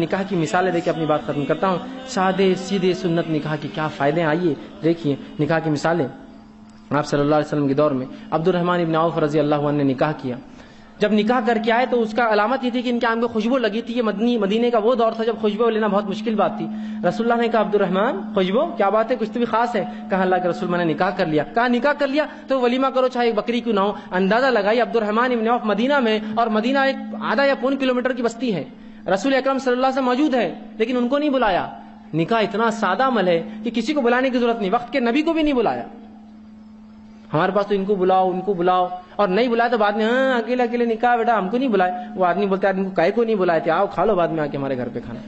نکاح کی مثالیں دے کے اپنی بات ختم کرتا ہوں. سادے سیدھے سنت نکاح کی کیا فائدے ہیں, آئیے دیکھیے نکاح کی مثالیں. آپ صلی اللہ علیہ وسلم کے دور میں عبد الرحمن ابن عوف رضی اللہ عنہ نے نکاح کیا. جب نکاح کر کے آئے تو اس کا علامت یہ تھی کہ ان کے آنکھ میں خوشبو لگی تھی. یہ مدینے کا وہ دور تھا جب خوشبو لینا بہت مشکل بات تھی. رسول اللہ نے کہا عبد الرحمن خوشبو کیا بات ہے, کچھ تو بھی خاص ہے. کہا اللہ کے رسول میں نے نکاح کر لیا. کہا نکاح کر لیا تو ولیمہ کرو چاہے ایک بکری کیوں نہ ہو. اندازہ لگائی عبد الرحمن ابن عوف مدینہ میں, اور مدینہ ایک آدھا یا پون کلومیٹر کی بستی ہے. رسول اکرم صلی اللہ علیہ وسلم موجود ہے لیکن ان کو نہیں بلایا. نکاح اتنا سادہ عمل ہے کہ کسی کو بلانے کی ضرورت نہیں, وقت کے نبی کو بھی نہیں بلایا. ہمارے پاس تو ان کو بلاؤ اور نہیں بلایا تو بعد میں ہاں اکیلے اکیلے نکاح بیٹا ہم کو نہیں بلائے. وہ آدمی بولتا ہے ان کو کائے کو نہیں بلائے تھے, آؤ کھا لو بعد میں آ کے ہمارے گھر پہ کھانا.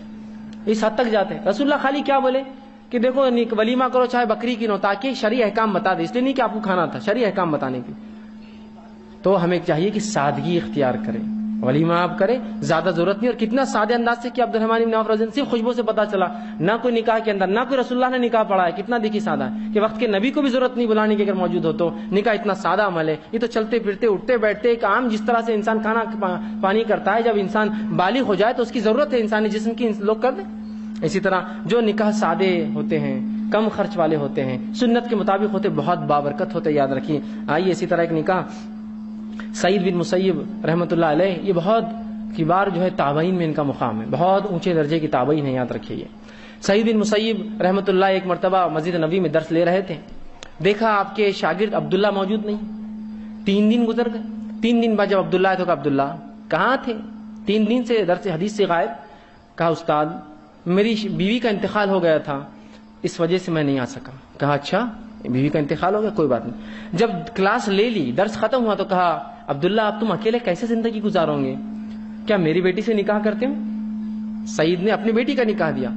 اس حد تک جاتے ہیں. رسول اللہ خالی کیا بولے کہ دیکھو ولیمہ کرو چاہے بکری کی نو, تاکہ شرعی احکام بتا دے, اس لیے نہیں کہ آپ کو کھانا تھا, شرعی احکام بتانے کے. تو ہمیں چاہیے کہ سادگی اختیار کریں, ولیمہ آپ کریں, زیادہ ضرورت نہیں. اور کتنا سادے انداز سے کہ عبد الرحمن بن عوف رضی اللہ عنہ صرف خوشبو سے پتا چلا, نہ کوئی نکاح کے اندر, نہ کوئی رسول اللہ نے نکاح پڑھا ہے. کتنا دیکھی سادہ ہے کہ وقت کے نبی کو بھی ضرورت نہیں بلانے کی اگر موجود ہو تو. نکاح اتنا سادہ عمل ہے. یہ تو چلتے پھرتے اٹھتے بیٹھتے ایک عام جس طرح سے انسان کھانا پانی کرتا ہے, جب انسان بالغ ہو جائے تو اس کی ضرورت ہے انسانی جسم کی, لوگ کر دیں. اسی طرح جو نکاح سادے ہوتے ہیں, کم خرچ والے ہوتے ہیں, سنت کے مطابق ہوتے, بہت بابرکت ہوتے, یاد رکھیے. آئیے اسی طرح ایک نکاح سعید بن مسیب رحمۃ اللہ علیہ, یہ بہت کبار جو ہے تابعین میں ان کا مقام ہے, بہت اونچے درجے کی تابعین ہے, یاد رکھیے. یہ سعید بن مسیب رحمۃ اللہ ایک مرتبہ مسجد نبی میں درس لے رہے تھے. دیکھا آپ کے شاگرد عبداللہ موجود نہیں. 3 دن گزر گئے. 3 دن بعد جب عبداللہ ہے تو کہا عبداللہ کہاں تھے, 3 دن سے درس حدیث سے غائب. کہا استاد میری بیوی کا انتقال ہو گیا تھا, اس وجہ سے میں نہیں آ سکا. کہا اچھا بیوی کا انتقال ہو گیا, کوئی بات نہیں. جب کلاس لے لی, درس ختم ہوا تو کہا عبداللہ اب تم اکیلے کیسے زندگی گزارو گے, کیا میری بیٹی سے نکاح کرتے ہو؟ سعید نے اپنی بیٹی کا نکاح دیا.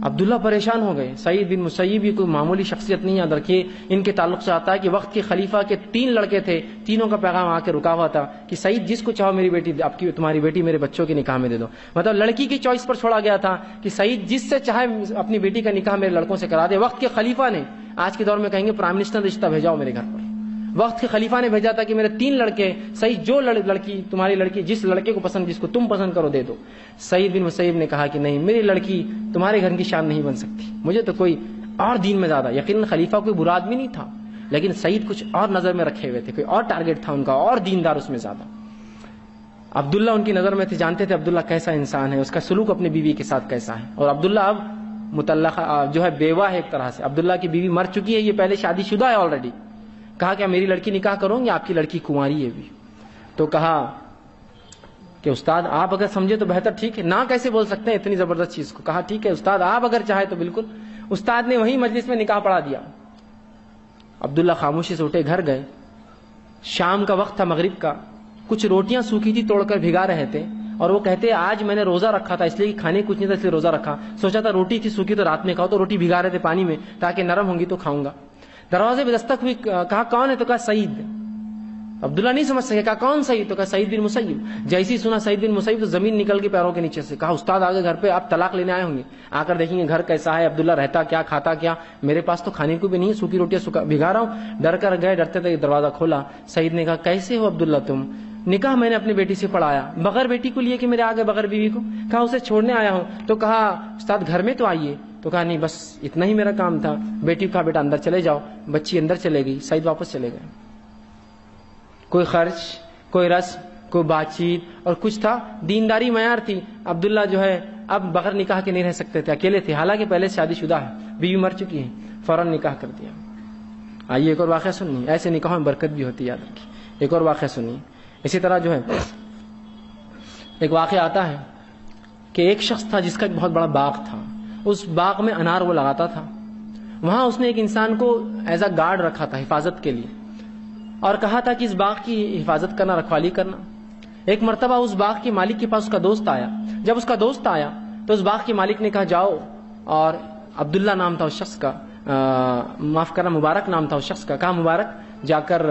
عبداللہ پریشان ہو گئے. سعید بن مسیب یہ کوئی معمولی شخصیت نہیں, یاد رکھیے. ان کے تعلق سے آتا ہے کہ وقت کے خلیفہ کے 3 لڑکے تھے, تینوں کا پیغام آ کے رکا ہوا تھا کہ سعید جس کو چاہو میری بیٹی, آپ کی تمہاری بیٹی میرے بچوں کے نکاح میں دے دو. مطلب لڑکی کی چوائس پر چھوڑا گیا تھا کہ سعید جس سے چاہے اپنی بیٹی کا نکاح میرے لڑکوں سے کرا دے. وقت کے خلیفہ نے, آج کے دور میں کہیں گے پرائم منسٹر رشتہ بھیجاؤ میرے گھر پر, وقت کے خلیفہ نے بھیجا تھا کہ میرے 3 لڑکے, سعید جو لڑکی تمہاری لڑکی جس لڑکے کو پسند, جس کو تم پسند کرو دے دو. سعید بن مسیب نے کہا کہ نہیں, میری لڑکی تمہارے گھر کی شان نہیں بن سکتی, مجھے تو کوئی اور دین میں زیادہ. یقیناً خلیفہ کوئی برا آدمی نہیں تھا, لیکن سعید کچھ اور نظر میں رکھے ہوئے تھے, کوئی اور ٹارگٹ تھا ان کا, اور دیندار اس میں زیادہ. عبداللہ ان کی نظر میں تھے, جانتے تھے عبداللہ کیسا انسان ہے, اس کا سلوک اپنی بیوی کے ساتھ کیسا ہے. اور عبداللہ اب متعلقہ جو ہے بیوہ ہے ایک طرح سے. عبداللہ کی بیوی مر چکی ہے, یہ پہلے شادی شدہ ہے آلریڈی. کہا کیا میری لڑکی نکاح کروں گی, آپ کی لڑکی کنواری ہے بھی. تو کہا کہ استاد آپ اگر سمجھے تو بہتر, ٹھیک ہے. نہ کیسے بول سکتے ہیں اتنی زبردست چیز کو. کہا ٹھیک ہے استاد آپ اگر چاہے تو بالکل. استاد نے وہیں مجلس میں نکاح پڑھا دیا. عبداللہ خاموشی سے اٹھے, گھر گئے. شام کا وقت تھا, مغرب کا. کچھ روٹیاں سوکھی تھی, توڑ کر بھگا رہے تھے, اور وہ کہتے آج میں نے روزہ رکھا تھا, اس لیے کہ کھانے کچھ نہیں تھا اس لیے روزہ رکھا. سوچا تھا روٹی تھی سوکھی تو رات میں کھاؤ, تو روٹی بھگا رہے تھے پانی میں تاکہ نرم ہوں گی تو کھاؤں گا. دروازے پہ دستک ہوئی, کہا کون ہے, تو کہا سعید. عبداللہ نہیں سمجھ سکے, کہا کون سعید, تو کہا سعید بن مسیب. جیسے ہی سنا سعید بن مسیب تو زمین نکل کے پیروں کے نیچے سے. کہا استاد آگے گھر پہ آپ طلاق لینے آئے ہوں گے, آ کر دیکھیں گے گھر کیسا ہے, عبداللہ رہتا کیا, کھاتا کیا. میرے پاس تو کھانے کو بھی نہیں, سوکھی روٹیاں بھگا رہا ہوں. ڈر کر گئے, ڈرتے تھے دروازہ کھولا. سعید نے کہا کیسے ہو عبداللہ تم, نکاح میں نے اپنی بیٹی سے پڑھایا, بغیر بیٹی کو لیے کہ میرے آگے بغیر بیوی کو. کہا اسے چھوڑنے آیا ہوں. تو کہا استاد گھر میں تو آئیے. تو کہا نہیں بس اتنا ہی میرا کام تھا. بیٹی کو کہا بیٹا اندر چلے جاؤ. بچی اندر چلے گئی, سعید واپس چلے گئے. کوئی خرچ, کوئی رسم, کوئی بات چیت, اور کچھ تھا دینداری معیار تھی. عبداللہ جو ہے اب بغیر نکاح کے نہیں رہ سکتے تھے, اکیلے تھے, حالانکہ پہلے شادی شدہ ہے, بیوی مر چکی ہے, فوراً نکاح کر دیا. آئیے ایک اور واقعہ سنیے, ایسے نکاحوں میں برکت بھی ہوتی ہے, یاد رکھیے. ایک اور واقعہ سنیے. اسی طرح جو ہے ایک واقعہ آتا ہے کہ ایک شخص تھا جس کا ایک بہت بڑا باغ تھا. اس باغ میں انار وہ لگاتا تھا. وہاں اس نے ایک انسان کو ایز اے گارڈ رکھا تھا, حفاظت کے لیے, اور کہا تھا کہ اس باغ کی حفاظت کرنا, رکھوالی کرنا. ایک مرتبہ اس باغ کے مالک کے پاس اس کا دوست آیا. جب اس کا دوست آیا تو اس باغ کے مالک نے کہا جاؤ, اور عبداللہ نام تھا اس شخص کا, معاف کرنا مبارک نام تھا اس شخص کا. کہا مبارک جا کر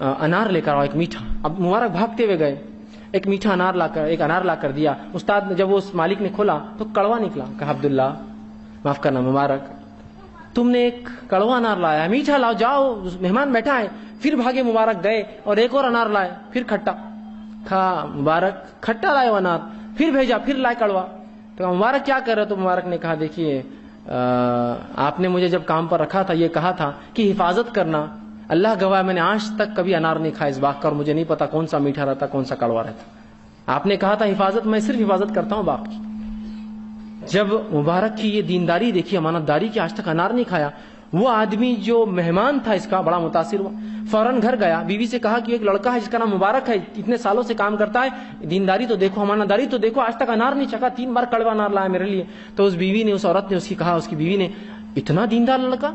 انار لے کر آؤ, ایک میٹھا. اب مبارک بھاگتے ہوئے گئے, ایک میٹھا انار لا کر دیا. استاد جب وہ اس مالک نے کھولا تو کڑوا نکلا. کہا عبداللہ معاف کرنا مبارک, تم نے ایک کڑوا انار لایا ہے, میٹھا لاؤ, جاؤ مہمان بیٹھا ہے. پھر بھاگے مبارک گئے اور ایک اور انار لائے, پھر کھٹا. کھا مبارک کھٹا لائے انار، پھر بھیجا، پھر لائے کڑوا. تو کہا مبارک کیا کر رہے ہو؟ تو مبارک نے کہا دیکھیے آپ نے مجھے جب کام پر رکھا تھا یہ کہا تھا کہ حفاظت کرنا، اللہ گواہ میں نے آج تک کبھی انار نہیں کھا اس باغ کا، اور مجھے نہیں پتا کون سا میٹھا رہتا کون سا کڑوا رہتا. آپ نے کہا تھا حفاظت، میں صرف حفاظت کرتا ہوں باغ کی. جب مبارک کی یہ دینداری دیکھی، امانت داری کی، آج تک انار نہیں کھایا، وہ آدمی جو مہمان تھا اس کا بڑا متاثر ہوا، فوراً گھر گیا، بیوی سے کہا کہ ایک لڑکا ہے جس کا نام مبارک ہے، اتنے سالوں سے کام کرتا ہے، دینداری تو دیکھو، امانت داری تو دیکھو، آج تک انار نہیں چکھا، 3 بار کڑوا انار لایا میرے لیے. تو اس بیوی نے، اس عورت نے اس کی کہا، اس کی بیوی نے، اتنا دیندار لڑکا،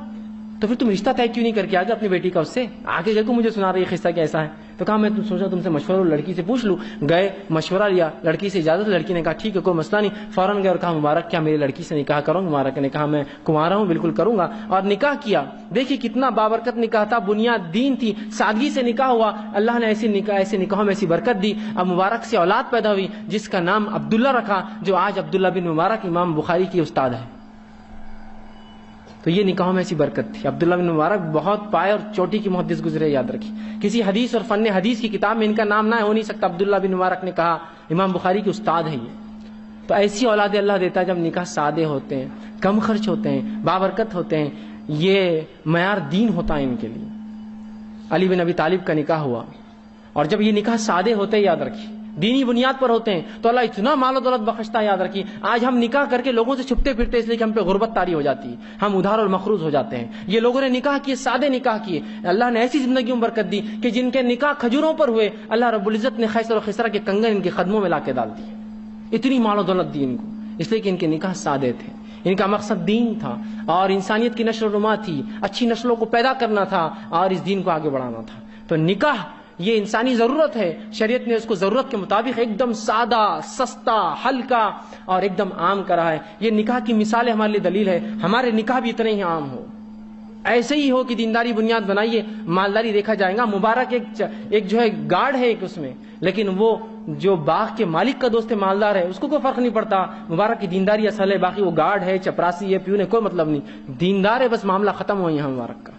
تو پھر تم رشتہ طے کیوں نہیں کر کے آگے اپنی بیٹی کا اس سے؟ آگے دیکھو مجھے سنا رہی ہے قصہ کیسا ہے. تو کہا میں سوچا تم سے مشورہ لڑکی سے پوچھ لوں. گئے، مشورہ لیا، لڑکی سے اجازت، لڑکی نے کہا ٹھیک ہے کوئی مسئلہ نہیں. فوراً گئے اور کہا مبارک کیا میری لڑکی سے نکاح کروں؟ مبارک نے کہا میں کنوارا ہوں، بالکل کروں گا. اور نکاح کیا. دیکھیے کتنا بابرکت نکاح تھا، بنیاد دین تھی، سادگی سے نکاح ہوا. اللہ نے ایسے نکاحوں میں ایسی برکت دی. اب مبارک سے اولاد پیدا ہوئی جس کا نام عبداللہ رکھا، جو آج عبداللہ بن مبارک امام بخاری کی استاد ہے. تو یہ نکاحوں میں ایسی برکت تھی. عبداللہ بن مبارک بہت پائے اور چوٹی کی محدث گزرے، یاد رکھیے. کسی حدیث اور فن حدیث کی کتاب میں ان کا نام نہ ہو نہیں سکتا. عبداللہ بن مبارک نے کہا امام بخاری کے استاد ہیں یہ. تو ایسی اولاد اللہ دیتا ہے جب نکاح سادے ہوتے ہیں، کم خرچ ہوتے ہیں، بابرکت ہوتے ہیں. یہ معیار دین ہوتا ہے ان کے لیے. علی بن ابی طالب کا نکاح ہوا، اور جب یہ نکاح سادے ہوتے ہیں، یاد رکھیے دینی بنیاد پر ہوتے ہیں، تو اللہ اتنا مال و دولت بخشتا ہے. یاد رکھیے آج ہم نکاح کر کے لوگوں سے چھپتے پھرتے اس لیے کہ ہم پہ غربت طاری ہو جاتی ہے، ہم ادھار اور مخروض ہو جاتے ہیں. یہ لوگوں نے نکاح کیے، سادے نکاح کیے، اللہ نے ایسی زندگیوں میں برکت دی کہ جن کے نکاح کھجوروں پر ہوئے، اللہ رب العزت نے خیسر و خسرہ کے کنگن ان کے قدموں میں لا کے ڈال دیے. اتنی مال و دولت دی ان کو، اس لیے کہ ان کے نکاح سادے تھے. ان کا مقصد دین تھا اور انسانیت کی نشر و نما تھی، اچھی نسلوں کو پیدا کرنا تھا اور اس دین کو آگے بڑھانا تھا. تو نکاح یہ انسانی ضرورت ہے، شریعت نے اس کو ضرورت کے مطابق ایک دم سادہ، سستا، ہلکا اور ایک دم عام کرا ہے. یہ نکاح کی مثال ہمارے لیے دلیل ہے. ہمارے نکاح بھی اتنے ہی عام ہو، ایسے ہی ہو کہ دینداری بنیاد بنائیے، مالداری دیکھا جائے گا. مبارک ایک جو ہے گارڈ ہے ایک اس میں، لیکن وہ جو باغ کے مالک کا دوست مالدار ہے اس کو کوئی فرق نہیں پڑتا. مبارک کی دینداری اصل ہے، باقی وہ گارڈ ہے، چپراسی ہے، پیون ہے، کوئی مطلب نہیں. دیندار ہے، بس معاملہ ختم ہو یہاں مبارک کا.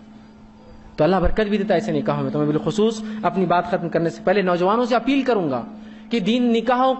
تو اللہ برکت بھی دیتا ہے ایسے نکاحوں میں. تو میں بالخصوص اپنی بات ختم کرنے سے پہلے نوجوانوں سے اپیل کروں گا کہ دین نکاحوں